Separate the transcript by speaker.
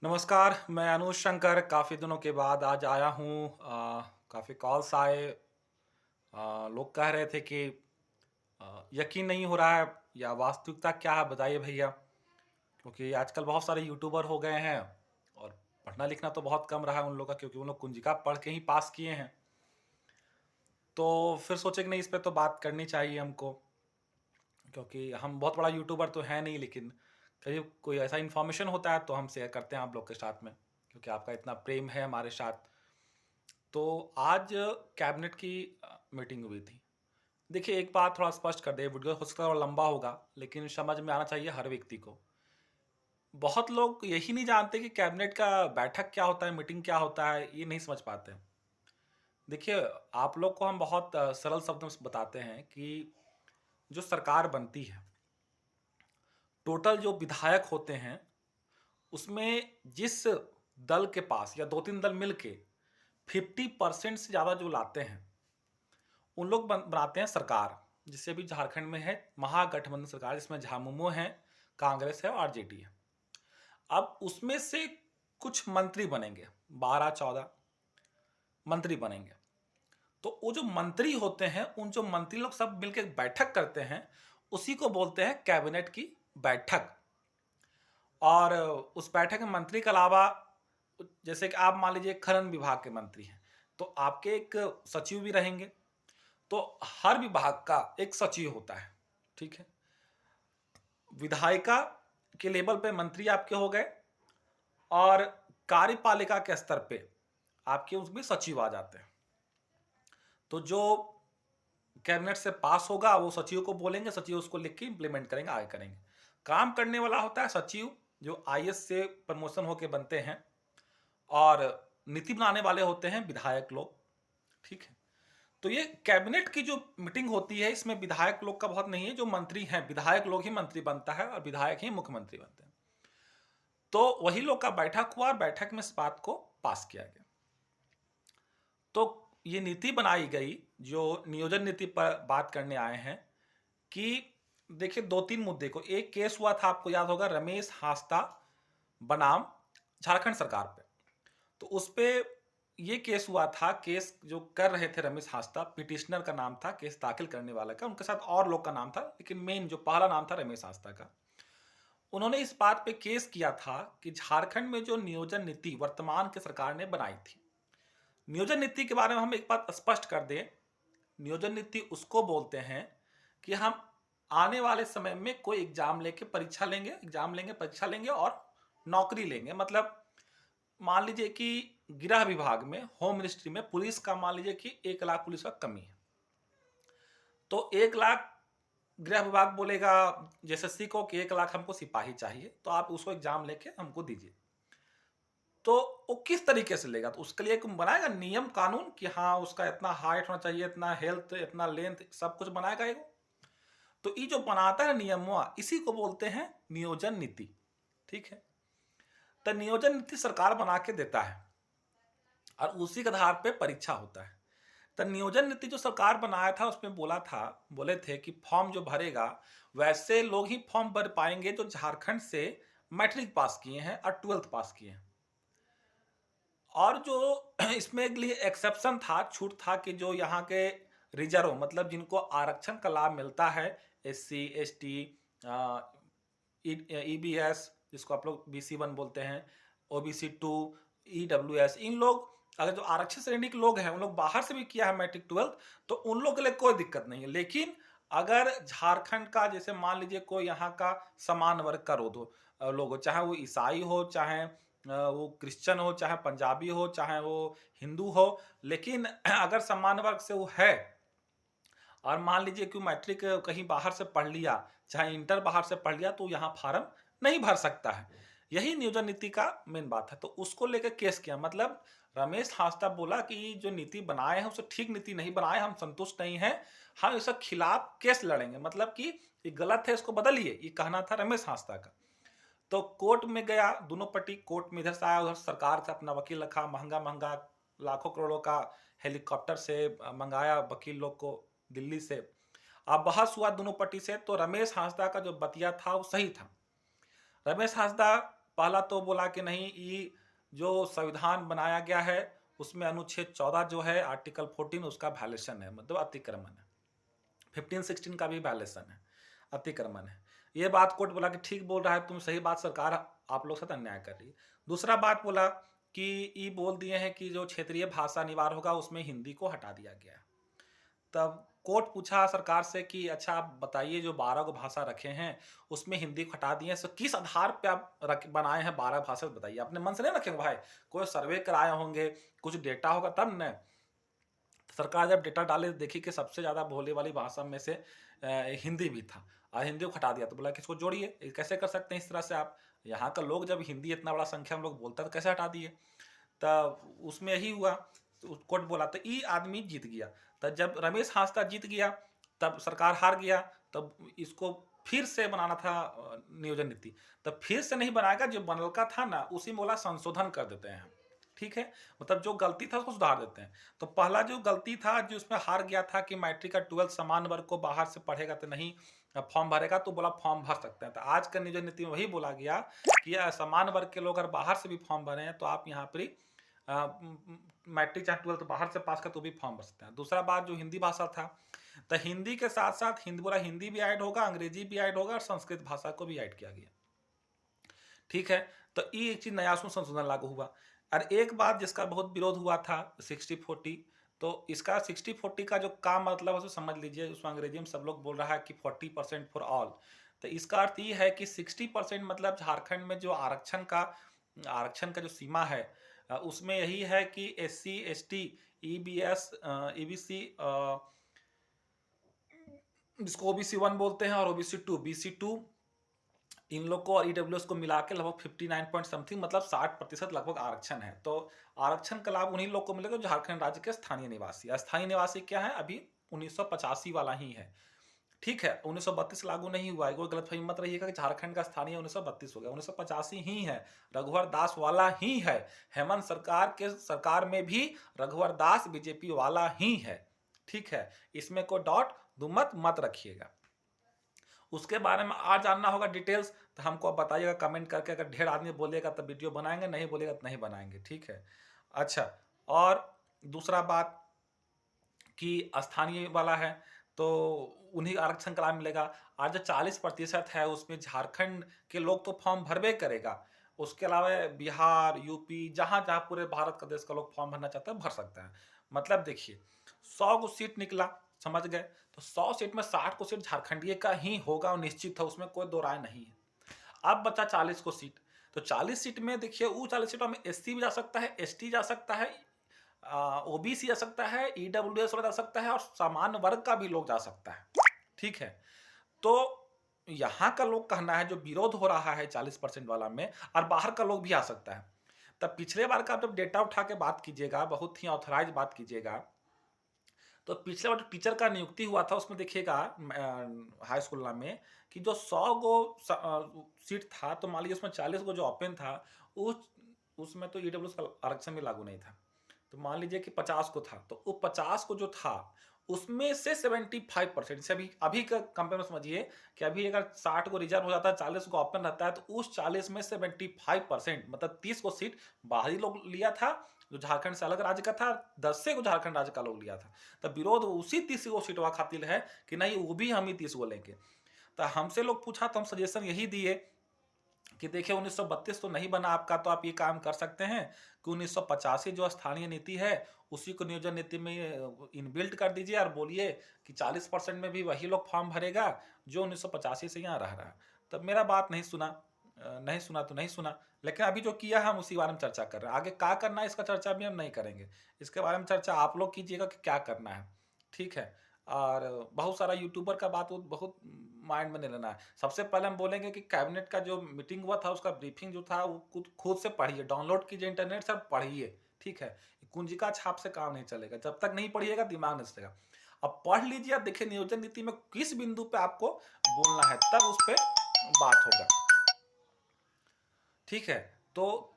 Speaker 1: नमस्कार, मैं अनुज शंकर काफ़ी दिनों के बाद आज आया हूँ। काफ़ी कॉल्स आए। लोग कह रहे थे कि यकीन नहीं हो रहा है या वास्तविकता क्या है बताइए भैया। क्योंकि आजकल बहुत सारे यूट्यूबर हो गए हैं और पढ़ना लिखना तो बहुत कम रहा है उन लोगों का, क्योंकि उन लोग कुंजिका पढ़ के ही पास किए हैं। तो फिर सोचे कि नहीं, इस पे तो बात करनी चाहिए हमको, क्योंकि हम बहुत बड़ा यूट्यूबर तो है नहीं, लेकिन कहीं कोई ऐसा इन्फॉर्मेशन होता है तो हम शेयर करते हैं आप लोग के साथ में, क्योंकि आपका इतना प्रेम है हमारे साथ। तो आज कैबिनेट की मीटिंग हुई थी। देखिए, एक बात थोड़ा स्पष्ट कर दे, वीडियो हो सकता है थोड़ा लंबा होगा, लेकिन समझ में आना चाहिए हर व्यक्ति को। बहुत लोग यही नहीं जानते कि कैबिनेट का बैठक क्या होता है, मीटिंग क्या होता है, ये नहीं समझ पाते। देखिए, आप लोग को हम बहुत सरल शब्दों में बताते हैं कि जो सरकार बनती है, टोटल जो विधायक होते हैं, उसमें जिस दल के पास या 2-3 दल मिलके 50% से ज़्यादा जो लाते हैं, उन लोग बनाते हैं सरकार। जिससे अभी झारखंड में है महागठबंधन सरकार, जिसमें झामुमो है, कांग्रेस है और आरजेडी है। अब उसमें से कुछ मंत्री बनेंगे, 12-14 मंत्री बनेंगे। तो वो जो मंत्री होते हैं, उन जो मंत्री लोग सब मिलकर बैठक करते हैं, उसी को बोलते हैं कैबिनेट की बैठक। और उस बैठक में मंत्री के अलावा, जैसे कि आप मान लीजिए खनन विभाग के मंत्री हैं, तो आपके एक सचिव भी रहेंगे। तो हर विभाग का एक सचिव होता है, ठीक है। विधायिका के लेवल पे मंत्री आपके हो गए, और कार्यपालिका के स्तर पे आपके उसमें सचिव आ जाते हैं। तो जो कैबिनेट से पास होगा वो सचिव को बोलेंगे, सचिव उसको लिख के इंप्लीमेंट करेंगे, आगे करेंगे। काम करने वाला होता है सचिव, जो आईएएस से प्रमोशन होके बनते हैं, और नीति बनाने वाले होते हैं विधायक लोग, ठीक है। तो ये कैबिनेट की जो मीटिंग होती है, इसमें विधायक लोग का बहुत नहीं है, जो मंत्री हैं, विधायक लोग ही मंत्री बनता है और विधायक ही मुख्यमंत्री बनते हैं। तो वही लोग का बैठक हुआ और बैठक में इस बात को पास किया गया। तो ये नीति बनाई गई, जो नियोजन नीति पर बात करने आए हैं, कि देखिए 2-3 मुद्दे को, एक केस हुआ था आपको याद होगा, रमेश हांसदा बनाम झारखंड सरकार पे। तो उस पे ये केस हुआ था, केस जो कर रहे थे रमेश हांसदा, पिटिशनर का नाम था, केस दाखिल करने वाला का, उनके साथ और लोग का नाम था, लेकिन मेन जो पहला नाम था रमेश हांसदा का। उन्होंने इस बात पे केस किया था कि झारखंड में जो नियोजन नीति वर्तमान की सरकार ने बनाई थी, नियोजन नीति के बारे में हम एक बात स्पष्ट कर दें। नियोजन नीति उसको बोलते हैं कि हम आने वाले समय में कोई एग्जाम लेंगे, परीक्षा लेंगे और नौकरी लेंगे। मतलब मान लीजिए कि गृह विभाग में, होम मिनिस्ट्री में, पुलिस का मान लीजिए कि 1 लाख पुलिस का कमी है, तो 1 लाख गृह विभाग बोलेगा जेएसएससी को कि 1 लाख हमको सिपाही चाहिए, तो आप उसको एग्जाम लेके हमको दीजिए। तो वो किस तरीके से लेगा, तो उसके लिए बनाएगा नियम कानून कि हाँ उसका इतना हाइट होना चाहिए, इतना हेल्थ, इतना लेंथ, सब कुछ बनाएगा एगो। तो ये जो बनाता है नियम, इसी को बोलते हैं नियोजन नीति, ठीक है। तो नियोजन नीति सरकार बना के देता है और उसी के आधार पे परीक्षा होता है। तो नियोजन नीति जो सरकार बनाया था, उसमें बोले थे कि फॉर्म जो भरेगा, वैसे लोग ही फॉर्म भर पाएंगे जो झारखंड से मैट्रिक पास किए हैं और 12th पास किए हैं। और जो इसमें के लिए एक्सेप्शन था, छूट था, कि जो यहाँ के रिजर्व, मतलब जिनको आरक्षण का लाभ मिलता है, एससी, एसटी, ईबीएस, जिसको आप लोग BC1 बोलते हैं, OBC2, ईडब्ल्यूएस, इन लोग, अगर जो आरक्षित श्रेणी के लोग हैं, उन लोग बाहर से भी किया है मैट्रिक 12th, तो उन लोग के लिए कोई दिक्कत नहीं है। लेकिन अगर झारखंड का, जैसे मान लीजिए कोई यहाँ का समान वर्ग का लोग हो, चाहे वो ईसाई हो, चाहे वो क्रिश्चियन हो, चाहे पंजाबी हो, चाहे वो हिंदू हो, लेकिन अगर समान वर्ग से वो है, और मान लीजिए कि मैट्रिक कहीं बाहर से पढ़ लिया, चाहे इंटर बाहर से पढ़ लिया, तो यहाँ फार्म नहीं भर सकता है। यही नियोजन नीति का मेन बात है। तो उसको लेकर केस किया, मतलब रमेश हांसदा बोला कि जो नीति बनाए हैं उसे ठीक नीति नहीं बनाए, हम संतुष्ट नहीं हैं, हम इसके खिलाफ केस लड़ेंगे, मतलब कि ये गलत है, इसको बदलिए, ये कहना था रमेश हांसदा का। तो कोर्ट में गया, दोनों पार्टी कोर्ट में, इधर से आया, उधर सरकार से अपना वकील रखा, महंगा महंगा लाखों करोड़ों का हेलीकॉप्टर से मंगाया वकील लोग को दिल्ली से। अब बहस हुआ दोनों पार्टी से, तो रमेश हांसदा का जो बतिया था वो सही था। रमेश हांसदा पहला तो बोला कि नहीं, ये जो संविधान बनाया गया है उसमें अनुच्छेद 14 जो है आर्टिकल 14 उसका वायलेशन है, मतलब अतिक्रमण है। 15-16 का भी वायलेशन है, अतिक्रमण है। ये बात कोर्ट बोला कि ठीक बोल रहा है, तुम सही बात, सरकार आप लोग साथ अन्याय कर रही है। दूसरा बात बोला कि ये बोल दिए हैं कि जो क्षेत्रीय भाषा अनिवार्य होगा उसमें हिंदी को हटा दिया गया है। तब कोर्ट पूछा सरकार से कि अच्छा आप बताइए, जो 12 को भाषा रखे हैं उसमें हिंदी को हटा दिए, तो किस आधार पे आप बनाए हैं 12 भाषा, बताइए। अपने मन से नहीं रखे भाई, कोई सर्वे कराए होंगे, कुछ डेटा होगा तब न। सरकार जब डेटा डाले देखी कि सबसे ज़्यादा बोले वाली भाषा में से हिंदी भी था, और हिंदी को हटा दिया। तो बोला कि इसको जोड़िए, कैसे कर सकते हैं इस तरह से आप, यहाँ का लोग जब हिंदी इतना बड़ा संख्या में लोग बोलता है तो कैसे हटा दिए। तब उसमें यही हुआ, तो कोर्ट बोला, तो ये आदमी जीत गया। तब जब रमेश हांसदा जीत गया तब सरकार हार गया, तब इसको फिर से बनाना था नियोजन नीति। तब फिर से नहीं बनाएगा, जो बनल का था ना उसी में बोला संशोधन कर देते हैं, ठीक है, मतलब जो गलती था उसको सुधार देते हैं। तो पहला जो गलती था जो उसमें हार गया था कि मैट्रिक का 12 समान वर्ग को बाहर से पढ़ेगा तो नहीं फॉर्म भरेगा, तो बोला फॉर्म भर सकते हैं। तो आज का नियोजन नीति में वही बोला गया कि समान वर्ग के लोग अगर बाहर से भी फॉर्म भरे हैं तो आप यहाँ पर मैट्रिक चाहे 12 बाहर से पास कर तो भी फॉर्म भर सकते हैं। दूसरा बात जो हिंदी भाषा था, तो हिंदी के साथ साथ हिंदी बोला हिंदी भी ऐड होगा, अंग्रेजी भी ऐड होगा और संस्कृत भाषा को भी ऐड किया गया, ठीक है। तो ये एक चीज नया उसमें संशोधन लागू हुआ। और एक बात जिसका बहुत विरोध हुआ था 60-40, तो इसका 60-40 का जो काम मतलब है समझ लीजिए, उसमें अंग्रेजी में सब लोग बोल रहा है कि 40% फॉर ऑल। तो इसका अर्थ ये है कि 60% मतलब झारखंड में जो आरक्षण का जो सीमा है उसमें यही है कि SC ST EBS EBC जिसको OBC 1 बोलते हैं और OBC 2 BC 2 इन लोग को और EWS को मिला के लगभग 59 पॉइंट समथिंग, मतलब 60% लगभग आरक्षण है। तो आरक्षण का लाभ उन्हीं लोग को मिलेगा जो झारखंड राज्य के स्थानीय निवासी। स्थानीय निवासी क्या है, अभी 1985 वाला ही है, ठीक है। 1932 लागू नहीं हुआ है, कोई गलतफहमी मत रहिएगा कि झारखंड का स्थानीय 1932 हो गया, 1985 ही है, रघुवर दास वाला ही है। हेमंत सरकार में भी रघुवर दास बीजेपी वाला ही है, ठीक है। इसमें कोई डॉट दुमत मत रखिएगा। उसके बारे में आज जानना होगा डिटेल्स तो हमको आप बताइएगा कमेंट करके। अगर ढेर आदमी बोलेगा तो वीडियो बनाएंगे, नहीं बोलेगा तो नहीं बनाएंगे, ठीक है। अच्छा, और दूसरा बात कि स्थानीय वाला है तो उन्हीं आरक्षण का लाभ मिलेगा। आज जो 40% है उसमें झारखंड के लोग तो फॉर्म भरबे करेगा, उसके अलावा बिहार यूपी जहां जहां पूरे भारत का देश का लोग फॉर्म भरना चाहते हैं भर सकते हैं। मतलब देखिए 100 को सीट निकला, समझ गए, तो 100 सीट में 60 को सीट झारखंडीय का ही होगा और निश्चित है, उसमें कोई दो राय नहीं है। अब बचा 40 को सीट, तो 40 सीट में देखिए वो 40 सीटों में SC भी जा सकता है, ST जा सकता है, OBC जा सकता है, EWS वाला जा सकता है और सामान्य वर्ग का भी लोग जा सकता है, ठीक है। तो यहाँ का लोग कहना है जो विरोध हो रहा है 40% वाला में, और बाहर का लोग भी आ सकता है। तब पिछले बार का जब डेटा उठा के बात कीजिएगा, बहुत ही ऑथराइज बात कीजिएगा, तो पिछले बार जो टीचर का नियुक्ति हुआ था उसमें देखिएगा हाई स्कूल में कि जो 100 गो सीट था, तो मान लीजिए उसमें 40 गो जो ओपन था, उसमें तो EWS का आरक्षण भी लागू नहीं था। तो मान लीजिए कि 50 को था, तो वो 50 को जो था उसमें से 75% से अभी का कंपेयर में समझिए कि अभी अगर 60 को रिजर्व हो जाता है, 40 को ओपन रहता है, तो उस 40 में 75% मतलब 30 को सीट बाहरी लोग लिया था जो झारखंड से अलग राज्य का था, 10 से को झारखंड राज्य का लोग लिया था। तब विरोध उसी 30 को सीटवा खातिर है कि नहीं वो भी हम ही 30 को लेंगे। तो हमसे लोग पूछा तो हम सजेशन यही दिए कि देखिए 1932 तो नहीं बना आपका, तो आप ये काम कर सकते हैं कि 1985 जो स्थानीय नीति है उसी को नियोजन नीति में इनबिल्ट कर दीजिए और बोलिए कि 40% में भी वही लोग फॉर्म भरेगा जो 1985 से यहाँ रह रहा है। तब मेरा बात नहीं सुना, नहीं सुना तो नहीं सुना, लेकिन अभी जो किया है हम उसी बारे में चर्चा कर रहे हैं। आगे क्या करना है इसका चर्चा भी हम नहीं करेंगे, इसके बारे में चर्चा आप लोग कीजिएगा कि क्या करना है, ठीक है। और बहुत सारा यूट्यूबर का बात बहुत माइंड में नहीं लेना है। सबसे पहले हम बोलेंगे कि कैबिनेट का जो मीटिंग हुआ था उसका ब्रीफिंग जो था वो खुद से पढ़िए, डाउनलोड कीजिए इंटरनेट से, पढ़िए, ठीक है। कुंजिका छाप से काम नहीं चलेगा, जब तक नहीं पढ़िएगा दिमाग नहीं चलेगा। अब पढ़ लीजिए, अब देखिए नियोजन नीति में किस बिंदु पे आपको बोलना है, तब उस पर बात होगा, ठीक है। तो